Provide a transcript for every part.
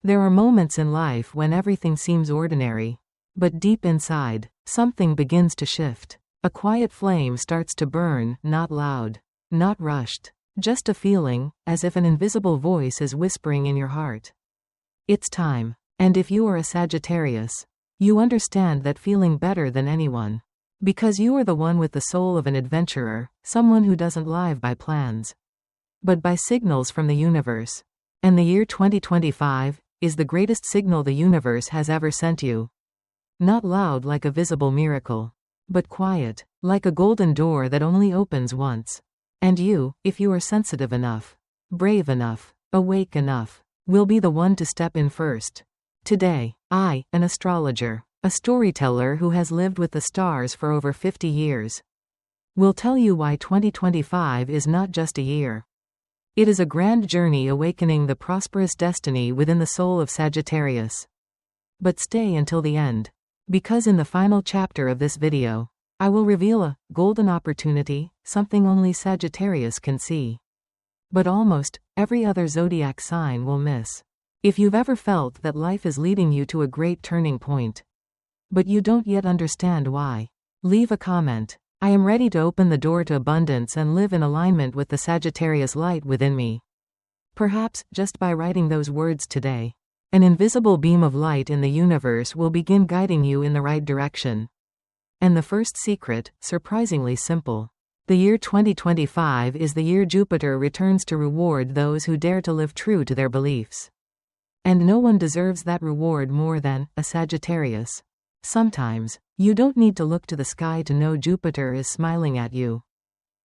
There are moments in life when everything seems ordinary. But deep inside, something begins to shift. A quiet flame starts to burn, not loud, not rushed. Just a feeling, as if an invisible voice is whispering in your heart. It's time. And if you are a Sagittarius, you understand that feeling better than anyone. Because you are the one with the soul of an adventurer, someone who doesn't live by plans, but by signals from the universe. And the year 2025 is the greatest signal the universe has ever sent you. Not loud like a visible miracle, but quiet, like a golden door that only opens once. And you, if you are sensitive enough, brave enough, awake enough, will be the one to step in first. Today, I, an astrologer, a storyteller who has lived with the stars for over 50 years, will tell you why 2025 is not just a year. It is a grand journey awakening the prosperous destiny within the soul of Sagittarius. But stay until the end, because in the final chapter of this video, I will reveal a golden opportunity, something only Sagittarius can see. But almost every other zodiac sign will miss. If you've ever felt that life is leading you to a great turning point, but you don't yet understand why, leave a comment. I am ready to open the door to abundance and live in alignment with the Sagittarius light within me. Perhaps, just by writing those words today, an invisible beam of light in the universe will begin guiding you in the right direction. And the first secret, surprisingly simple. The year 2025 is the year Jupiter returns to reward those who dare to live true to their beliefs. And no one deserves that reward more than a Sagittarius. Sometimes, you don't need to look to the sky to know Jupiter is smiling at you.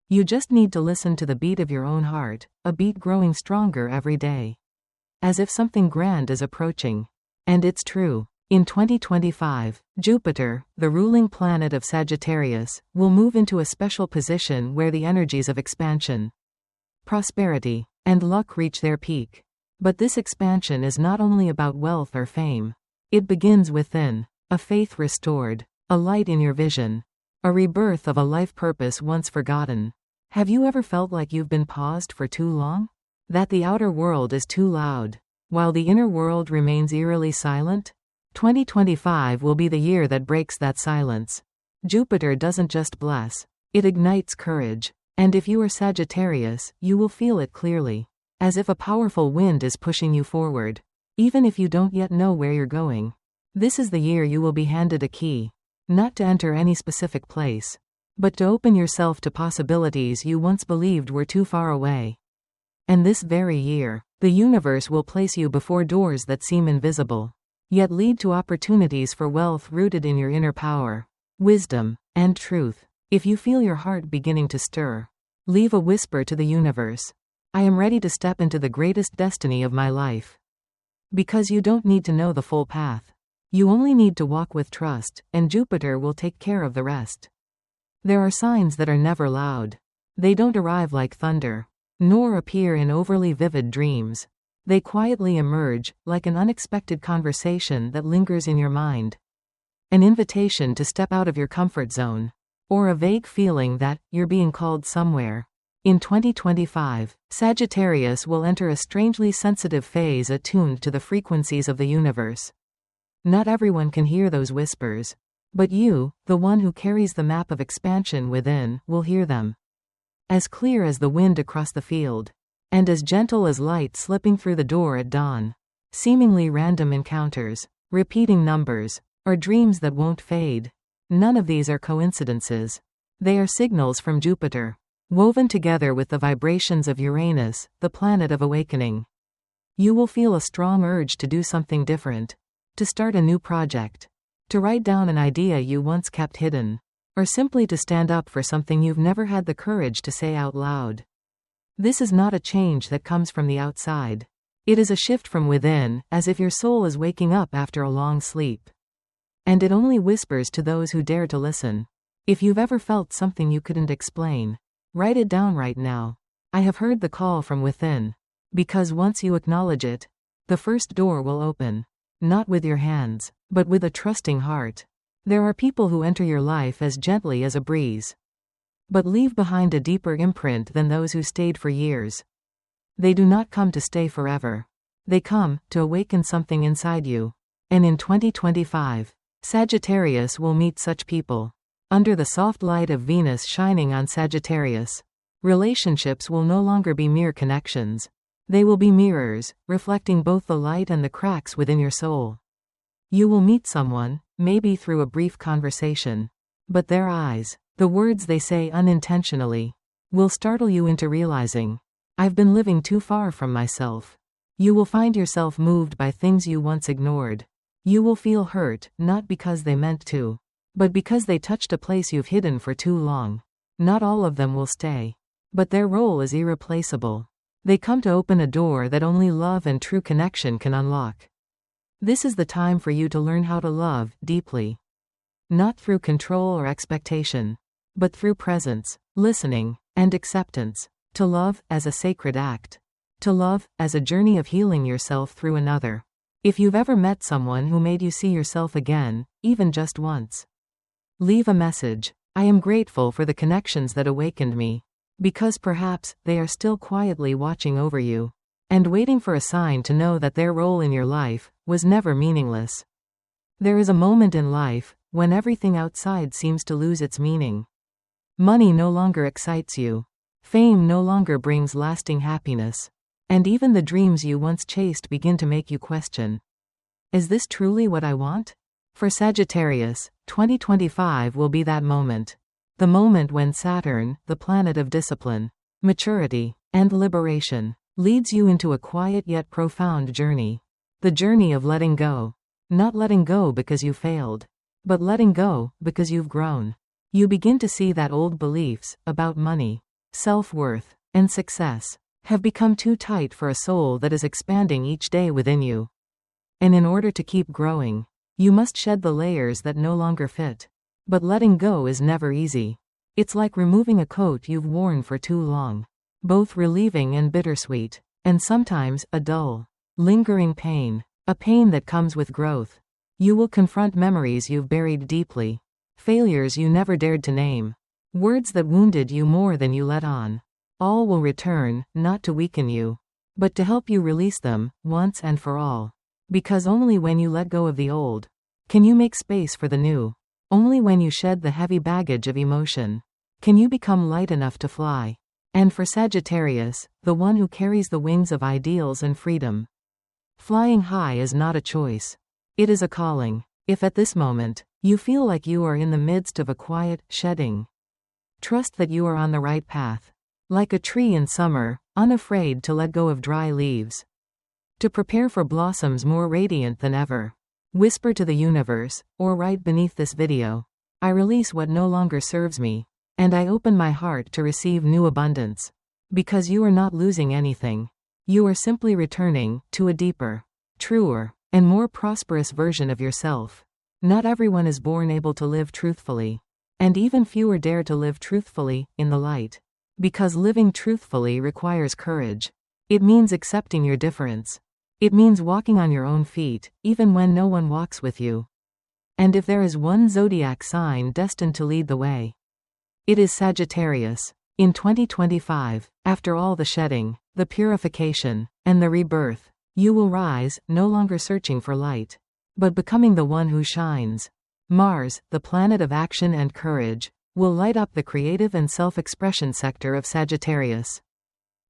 You just need to listen to the beat of your own heart, a beat growing stronger every day. As if something grand is approaching. And it's true. In 2025, Jupiter, the ruling planet of Sagittarius, will move into a special position where the energies of expansion, prosperity, and luck reach their peak. But this expansion is not only about wealth or fame. It begins within. A faith restored, a light in your vision, a rebirth of a life purpose once forgotten. Have you ever felt like you've been paused for too long? That the outer world is too loud, while the inner world remains eerily silent? 2025 will be the year that breaks that silence. Jupiter doesn't just bless, it ignites courage. And if you are Sagittarius, you will feel it clearly. As if a powerful wind is pushing you forward. Even if you don't yet know where you're going. This is the year you will be handed a key. Not to enter any specific place, but to open yourself to possibilities you once believed were too far away. And this very year, the universe will place you before doors that seem invisible, yet lead to opportunities for wealth rooted in your inner power, wisdom, and truth. If you feel your heart beginning to stir, leave a whisper to the universe. I am ready to step into the greatest destiny of my life. Because you don't need to know the full path. You only need to walk with trust, and Jupiter will take care of the rest. There are signs that are never loud. They don't arrive like thunder, nor appear in overly vivid dreams. They quietly emerge, like an unexpected conversation that lingers in your mind. An invitation to step out of your comfort zone. Or a vague feeling that you're being called somewhere. In 2025, Sagittarius will enter a strangely sensitive phase attuned to the frequencies of the universe. Not everyone can hear those whispers. But you, the one who carries the map of expansion within, will hear them. As clear as the wind across the field. And as gentle as light slipping through the door at dawn. Seemingly random encounters, repeating numbers, or dreams that won't fade. None of these are coincidences. They are signals from Jupiter, woven together with the vibrations of Uranus, the planet of awakening. You will feel a strong urge to do something different. To start a new project. To write down an idea you once kept hidden. Or simply to stand up for something you've never had the courage to say out loud. This is not a change that comes from the outside. It is a shift from within, as if your soul is waking up after a long sleep. And it only whispers to those who dare to listen. If you've ever felt something you couldn't explain, write it down right now. I have heard the call from within. Because once you acknowledge it, the first door will open. Not with your hands, but with a trusting heart. There are people who enter your life as gently as a breeze, but leave behind a deeper imprint than those who stayed for years. They do not come to stay forever. They come to awaken something inside you. And in 2025, Sagittarius will meet such people. Under the soft light of Venus shining on Sagittarius, relationships will no longer be mere connections. They will be mirrors, reflecting both the light and the cracks within your soul. You will meet someone, maybe through a brief conversation. But their eyes, the words they say unintentionally, will startle you into realizing, I've been living too far from myself. You will find yourself moved by things you once ignored. You will feel hurt, not because they meant to, but because they touched a place you've hidden for too long. Not all of them will stay, but their role is irreplaceable. They come to open a door that only love and true connection can unlock. This is the time for you to learn how to love deeply. Not through control or expectation, but through presence, listening, and acceptance. To love as a sacred act. To love as a journey of healing yourself through another. If you've ever met someone who made you see yourself again, even just once, leave a message. I am grateful for the connections that awakened me. Because perhaps they are still quietly watching over you and waiting for a sign to know that their role in your life was never meaningless. There is a moment in life when everything outside seems to lose its meaning. Money no longer excites you. Fame no longer brings lasting happiness. And even the dreams you once chased begin to make you question, is this truly what I want? For Sagittarius, 2025 will be that moment. The moment when Saturn, the planet of discipline, maturity, and liberation, leads you into a quiet yet profound journey. The journey of letting go. Not letting go because you failed, but letting go because you've grown. You begin to see that old beliefs about money, self-worth, and success have become too tight for a soul that is expanding each day within you. And in order to keep growing, you must shed the layers that no longer fit. But letting go is never easy. It's like removing a coat you've worn for too long. Both relieving and bittersweet. And sometimes, a dull, lingering pain. A pain that comes with growth. You will confront memories you've buried deeply. Failures you never dared to name. Words that wounded you more than you let on. All will return, not to weaken you, but to help you release them, once and for all. Because only when you let go of the old, can you make space for the new. Only when you shed the heavy baggage of emotion, can you become light enough to fly. And for Sagittarius, the one who carries the wings of ideals and freedom. Flying high is not a choice. It is a calling. If at this moment, you feel like you are in the midst of a quiet shedding, trust that you are on the right path. Like a tree in summer, unafraid to let go of dry leaves. To prepare for blossoms more radiant than ever. Whisper to the universe, or right beneath this video. I release what no longer serves me. And I open my heart to receive new abundance. Because you are not losing anything. You are simply returning to a deeper, truer, and more prosperous version of yourself. Not everyone is born able to live truthfully. And even fewer dare to live truthfully, in the light. Because living truthfully requires courage. It means accepting your difference. It means walking on your own feet, even when no one walks with you. And if there is one zodiac sign destined to lead the way, it is Sagittarius. In 2025, after all the shedding, the purification, and the rebirth, you will rise, no longer searching for light, but becoming the one who shines. Mars, the planet of action and courage, will light up the creative and self-expression sector of Sagittarius.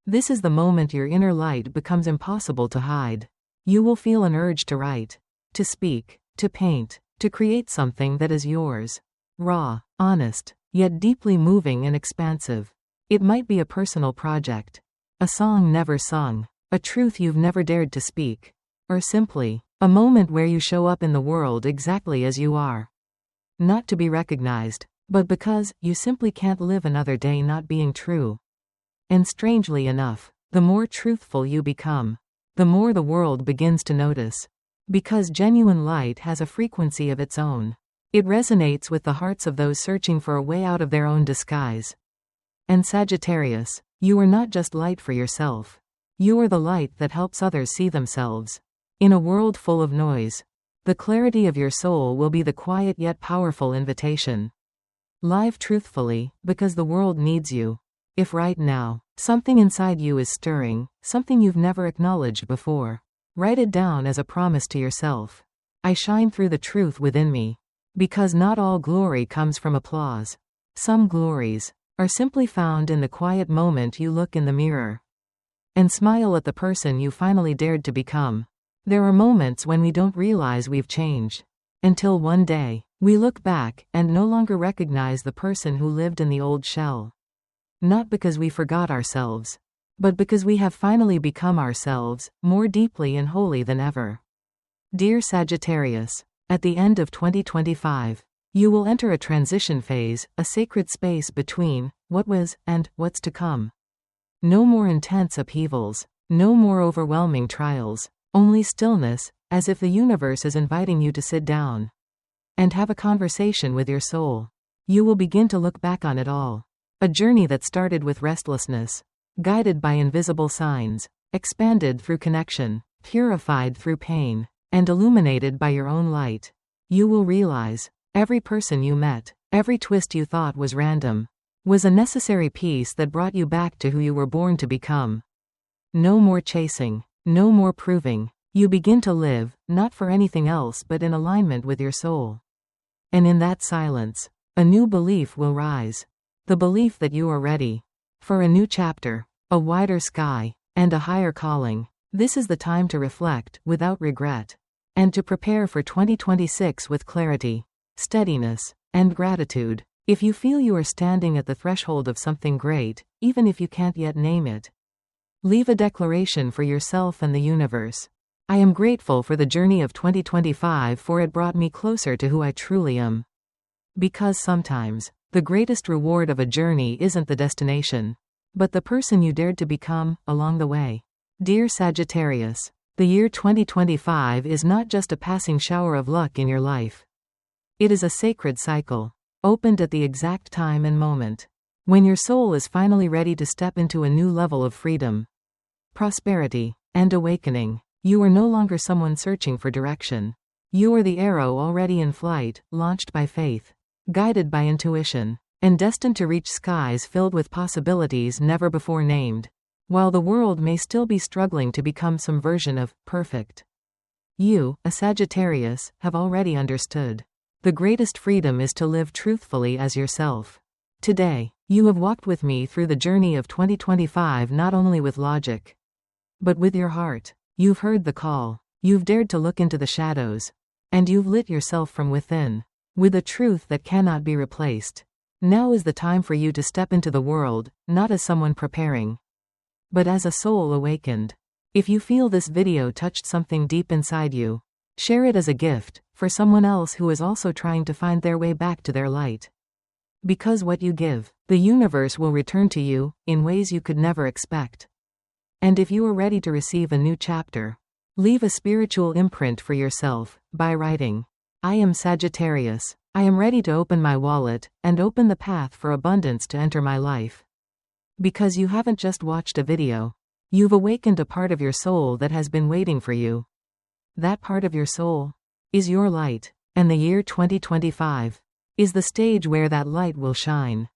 This is the moment your inner light becomes impossible to hide. You will feel an urge to write, to speak, to paint, to create something that is yours. Raw, honest, yet deeply moving and expansive. It might be a personal project, a song never sung, a truth you've never dared to speak, or simply, a moment where you show up in the world exactly as you are. Not to be recognized, but because you simply can't live another day not being true. And strangely enough, the more truthful you become, the more the world begins to notice. Because genuine light has a frequency of its own. It resonates with the hearts of those searching for a way out of their own disguise. And Sagittarius, you are not just light for yourself. You are the light that helps others see themselves. In a world full of noise, the clarity of your soul will be the quiet yet powerful invitation. Live truthfully, because the world needs you. If right now, something inside you is stirring, something you've never acknowledged before, Write it down as a promise to yourself. I shine through the truth within me. Because not all glory comes from applause. Some glories are simply found in the quiet moment you look in the mirror and smile at the person you finally dared to become. There are moments when we don't realize we've changed, until one day, we look back and no longer recognize the person who lived in the old shell. Not because we forgot ourselves, but because we have finally become ourselves, more deeply and wholly than ever. Dear Sagittarius, at the end of 2025, you will enter a transition phase, a sacred space between what was and what's to come. No more intense upheavals, no more overwhelming trials, only stillness, as if the universe is inviting you to sit down and have a conversation with your soul. You will begin to look back on it all. A journey that started with restlessness, guided by invisible signs, expanded through connection, purified through pain, and illuminated by your own light. You will realize every person you met, every twist you thought was random, was a necessary piece that brought you back to who you were born to become. No more chasing, no more proving. You begin to live, not for anything else but in alignment with your soul. And in that silence, a new belief will rise. The belief that you are ready for a new chapter, a wider sky, and a higher calling. This is the time to reflect, without regret, and to prepare for 2026 with clarity, steadiness, and gratitude. If you feel you are standing at the threshold of something great, even if you can't yet name it, leave a declaration for yourself and the universe. I am grateful for the journey of 2025, for it brought me closer to who I truly am. Because sometimes, the greatest reward of a journey isn't the destination, but the person you dared to become along the way. Dear Sagittarius, the year 2025 is not just a passing shower of luck in your life. It is a sacred cycle, opened at the exact time and moment when your soul is finally ready to step into a new level of freedom, prosperity, and awakening. You are no longer someone searching for direction. You are the arrow already in flight, launched by faith, guided by intuition, and destined to reach skies filled with possibilities never before named. While the world may still be struggling to become some version of perfect, you, a Sagittarius, have already understood. The greatest freedom is to live truthfully as yourself. Today, you have walked with me through the journey of 2025, not only with logic, but with your heart. You've heard the call. You've dared to look into the shadows. And you've lit yourself from within with a truth that cannot be replaced. Now is the time for you to step into the world, not as someone preparing, but as a soul awakened. If you feel this video touched something deep inside you, share it as a gift for someone else who is also trying to find their way back to their light. Because what you give, the universe will return to you in ways you could never expect. And if you are ready to receive a new chapter, leave a spiritual imprint for yourself by writing, I am Sagittarius. I am ready to open my wallet and open the path for abundance to enter my life. Because you haven't just watched a video. You've awakened a part of your soul that has been waiting for you. That part of your soul is your light, and the year 2025 is the stage where that light will shine.